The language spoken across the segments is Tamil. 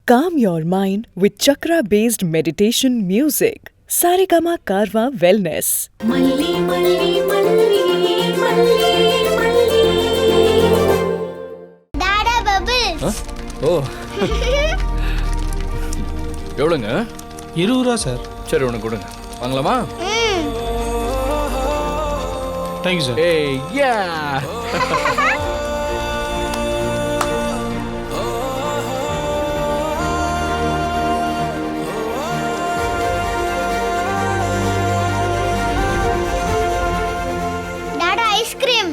Calm your mind with chakra-based meditation music. Saregama Karwa Wellness. மல்லி மல்லி மல்லி மல்லி மல்லி டாடா பபிள்ஸ். ஓ எவ்வளோங்க? 20 ரூபா சார். சரி உனக்கு கொடுங்க, வாங்கலாமா? Thank you sir. ஏய் யா டாடா ஐஸ்கிரீம்.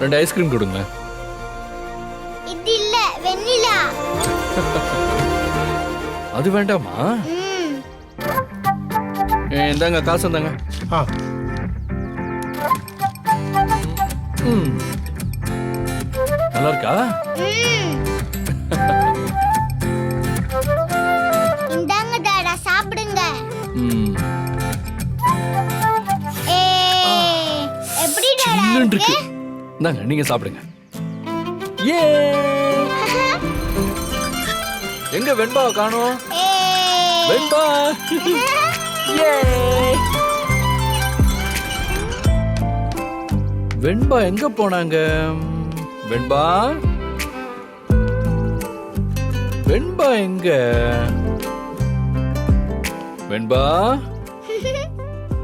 2 ஐஸ்கிரீம் கொடுங்க. இது இல்ல, வெண்ணிலா. அது வேண்டாமா? இந்தாங்க காசு இந்தாங்க. ஆ நல்லா இருக்கா? இந்தாங்க டாடா, சாப்பிடுங்க. எப்படி டாடா சில்லுன்னு இருக்கு? இருக்கு. இந்தாங்க நீங்க சாப்பிடுங்க. ஏ எங்க வெண்பாவை காணோம்? வெண்பா ஏ வெண்பா எங்க போனாங்க? வெண்பா வெண்பா எங்க? வெண்பா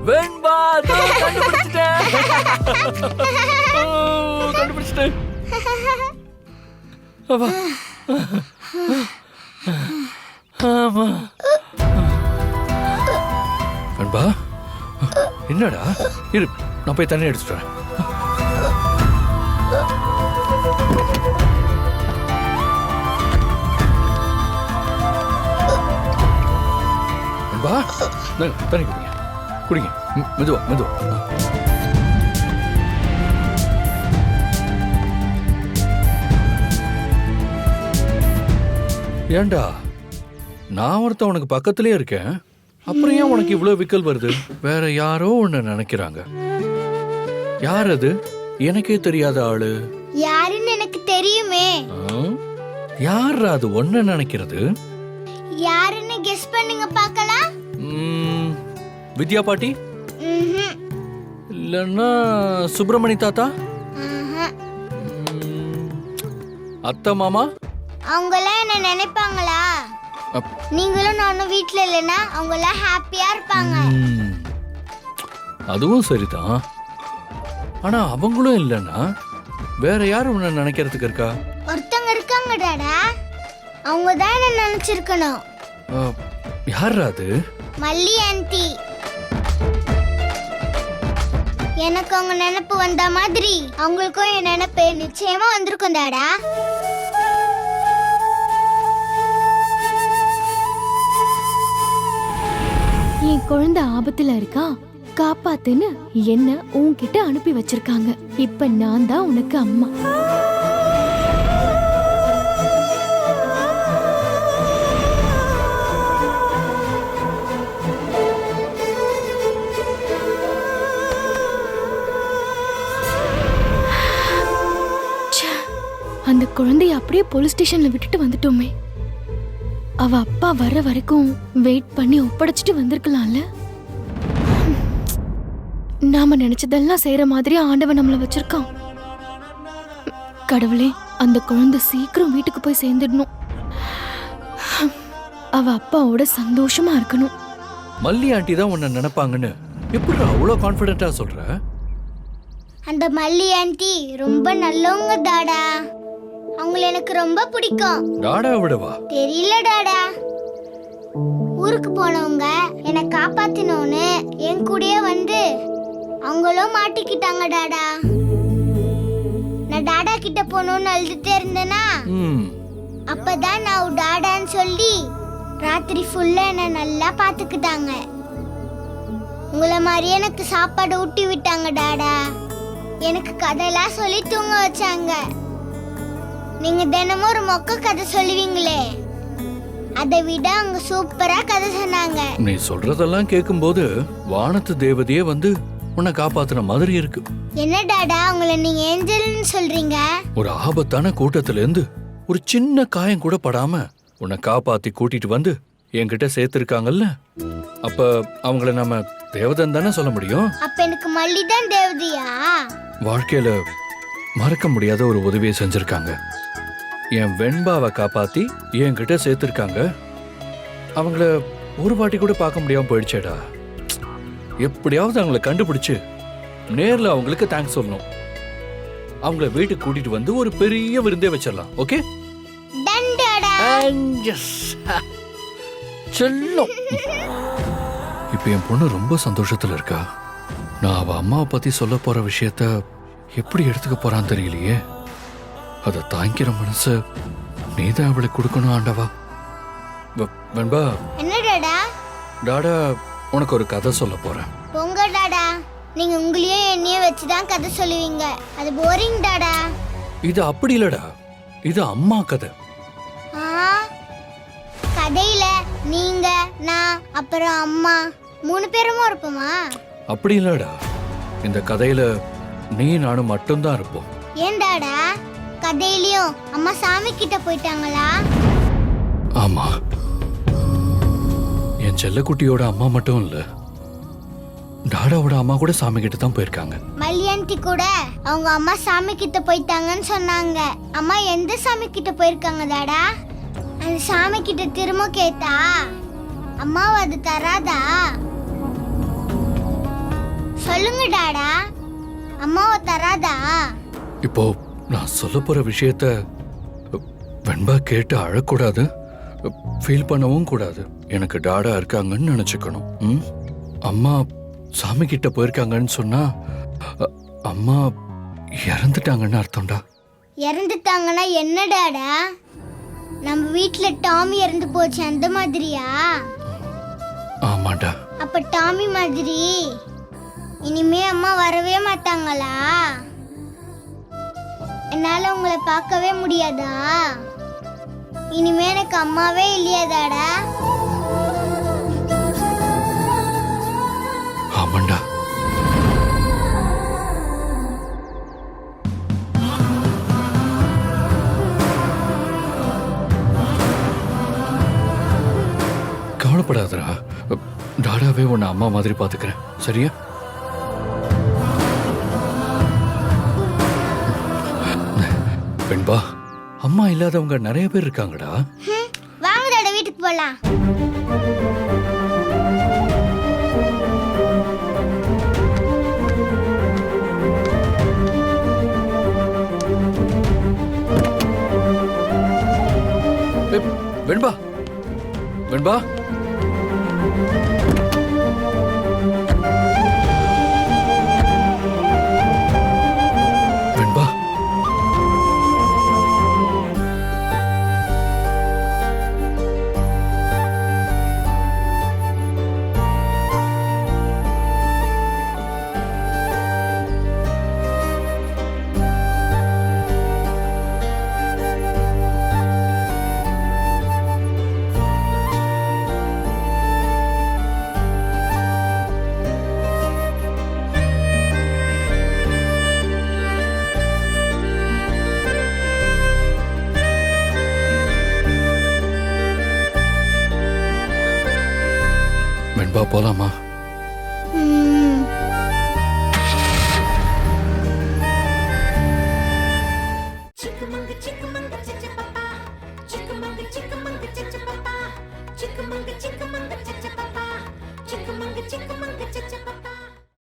வெண்பா இதோ கண்டுபிடிச்சிட்டேன். ஓ, கண்டுபிடிச்சிட்டேன். அப்பா. ஆமா. வெண்பா என்னடா? இரு நான் போய் தண்ணி எடுத்துட்டு வரேன். வெண்பா தண்ணி குடிங்க குடிங்க. மெதுவா மெதுவா. ஏண்டா நான் ஒருத்தன் உனக்கு பக்கத்துலயே இருக்கேன், அப்புறம் ஏன் உனக்கு இவ்வளவு விக்கல் வருது? வேற யாரோ ஒண்ணு நினைக்கிறாங்க. யார் அது? எனக்கே தெரியாத ஆளு. யாருன்னு எனக்கு தெரியுமே. யார் அது ஒண்ணு நினைக்கிறது? யாருன்னு கெஸ் பண்ணுங்க பார்க்கலாம். வித்யா பாட்டி இல்லன்னா சுப்பிரமணி தாத்தா, அத்தை மாமா. அவங்களாம் என்ன நினைப்பாங்களா? நீங்களும் நானும் வீட்ல இல்லைன்னா அவங்களாம் ஹாப்பியா இருப்பாங்க. அதுவும் சரிதான். ஆனா அவங்களும் இல்லைன்னா வேற யாரும் உன்னை நினைக்கிறதுக்கு இருக்கா? ஒருத்தங்க இருக்காங்க டாடா, அவங்க தான் என்ன நினைச்சிருக்கணும். யார் அது? மல்லி ஆன்ட்டி. எனக்கு அவங்க நினைப்பு வந்த மாதிரி அவங்களுக்கும் என் நினைப்பு நிச்சயமா வந்திருக்கும் டாடா. என் குழந்தை ஆபத்துல இருக்கா, காப்பாத்துன்னு என்ன உன்கிட்ட அனுப்பி வச்சிருக்காங்க. இப்ப நான் தான் உனக்கு அம்மா. அந்த குழந்தைய அப்படியே போலீஸ் ஸ்டேஷன்ல விட்டுட்டு வந்துட்டோமே. அவ அப்பா வர வரைக்கும் வெயிட் பண்ணி ஒப்படைச்சிட்டு வந்திருக்கலாம்ல. நாம நினைச்சதெல்லாம் செய்யற மாதிரி ஆண்டவன் நம்மள வச்சிருக்கான். கடவுளே, அந்த குழந்தை சீக்கிரம் வீட்டுக்கு போய் சேர்ந்துடணும். அவ அப்பாவோட சந்தோஷமா இருக்கணும். மல்லி ஆண்டி தான் உன்னை நினைப்பாங்கன்னு எப்படி அவ்வளோ கான்ஃபிடென்ட்டா சொல்ற? அந்த மல்லி ஆன்ட்டி ரொம்ப நல்லவங்க டாடா. அவங்கள எனக்கு ரொம்ப பிடிக்கும். டாடா விடவா? தெரியல டாடா. ஊருக்கு போனவங்க என்னை காப்பாத்தினோன்னு என் கூடயே வந்து அவங்களும் மாட்டிக்கிட்டாங்க டாடா. நான் டாடா கிட்ட போகணும்னு அழுதுட்டே இருந்தேனா, அப்பதான் நான் டாடான்னு சொல்லி ராத்திரி ஃபுல்லா என்ன நல்லா பாத்துக்கிட்டாங்க. உங்களை மாதிரி எனக்கு சாப்பாடு ஊட்டி விட்டாங்க டாடா. எனக்கு கதையெல்லாம் சொல்லி தூங்க வச்சாங்க. நீங்க தினமும் ஒரு மொக்க கதை சொல்லுவீங்களே, அதை விட அவங்க சூப்பரா கதை சொன்னாங்க. நீ சொல்றதெல்லாம் கேட்கும்போது வானத்து தேவதையே வந்து உன்னை காப்பாத்துன மாதிரி இருக்கு. என்ன டாடா உங்களை நீங்க ஏஞ்சல்னு சொல்றீங்க? ஒரு ஆபத்தான கூட்டத்துல இருந்து ஒரு சின்ன காயம் கூட படாம உன்னை காப்பாத்தி கூட்டிட்டு வந்து என்கிட்ட சேர்த்திருக்காங்கல்ல, அப்ப அவங்கள நம்ம தேவதன் தானே சொல்ல முடியும். அப்ப எனக்கு மல்லி தான் தேவதையா? வாழ்க்கையில மறக்க முடியாத ஒரு உதவியை செஞ்சிருக்காங்க. என் வெண்பாவை காப்பாத்தி என்கிட்ட சேர்த்திருக்காங்க. அவங்கள ஒரு வாட்டி கூட பார்க்க முடியாம போயிடுச்சேடா. எப்படியாவது அவங்கள கண்டுபிடிச்சு நேர்ல அவங்களுக்கு தேங்க்ஸ் சொல்லணும். அவங்கள வீட்டுக்கு கூட்டிட்டு வந்து ஒரு பெரிய விருந்தே வச்சிடலாம். ஓகே? டன் டாடா. செல்லம். இப்ப என் பொண்ணு ரொம்ப சந்தோஷத்துல இருக்கா. நான் அவ அம்மாவை பத்தி சொல்ல போற விஷயத்த எப்படி எடுத்துக்க போறான்னு தெரியலையே. அதை தாங்கிற மனசு நீதான் அவளுக்கு கொடுக்கணும் ஆண்டவா. வெண்பா, என்ன டாடா? டாடா உனக்கு ஒரு கதை சொல்ல போறேன். பொங்க டாடா, நீங்க உங்களையே என்னையே வச்சுதான் கதை சொல்லுவீங்க. அது போரிங் டாடா. இது அப்படி இல்லடா, இது அம்மா கதை. கதையில நீங்க, நான், அப்புறம் அம்மா 3 பேரும் இருப்போமா? அப்படி இல்லடா, இந்த கதையில நீ நானும் மட்டும்தான் இருப்போம். ஏன் டாடா, கதையிலயும் அம்மா சாமி கிட்ட போயிட்டாங்களா? ஆமா, என் செல்லக்குட்டியோட அம்மா மட்டும் இல்ல, டாடாவோட அம்மா கூட சாமி கிட்ட தான் போயிருக்காங்க. மல்லியந்தி கூட அவங்க அம்மா சாமி கிட்ட போயிட்டாங்கன்னு சொன்னாங்க. அம்மா எந்த சாமி கிட்ட போயிருக்காங்க டாடா? அந்த சாமி கிட்ட திரும்ப கேட்டா அம்மாவை அது தராதா? சொல்லுங்க டாடா, அம்மாவை தராதா? இப்போ நான் சொல்ல போற விஷயத்த வெண்பா கேட்டு அழக்கூடாது, ஃபீல் பண்ணவும் கூடாது. எனக்கு டாடா இருக்காங்கன்னு நினைச்சுக்கணும். அம்மா சாமி கிட்ட போயிருக்காங்கன்னு சொன்னா அம்மா இறந்துட்டாங்கன்னு அர்த்தம்டா. இறந்துட்டாங்கன்னா என்ன டாடா? நம்ம வீட்ல டாமி இறந்து போச்சு அந்த மாதிரியா? ஆமாடா. அப்ப டாமி மாதிரி இனிமே அம்மா வரவே மாட்டாங்களா? என்னால உங்களை பார்க்கவே முடியாதா? இனிமே எனக்கு அம்மாவே இல்லையா டாடா? ஆமாண்டா. கவலைப்படாதடா, டாடாவே உன்னை அம்மா மாதிரி பாத்துக்கிறேன், சரியா? வெண்பா, அம்மா இல்லாதவங்க நிறைய பேர் இருக்காங்கடா. வாங்க டாடா, வீட்டுக்கு போலாம். வெண்பா, வெண்பா, வெண்பா, வெண்பா, போலாமா? Chickamauga, chickamauga, cha-cha-pa-pa. Chickamauga, chickamauga, cha-cha-pa-pa. Chickamauga, chickamauga, cha-cha-pa-pa. Chickamauga, chickamauga.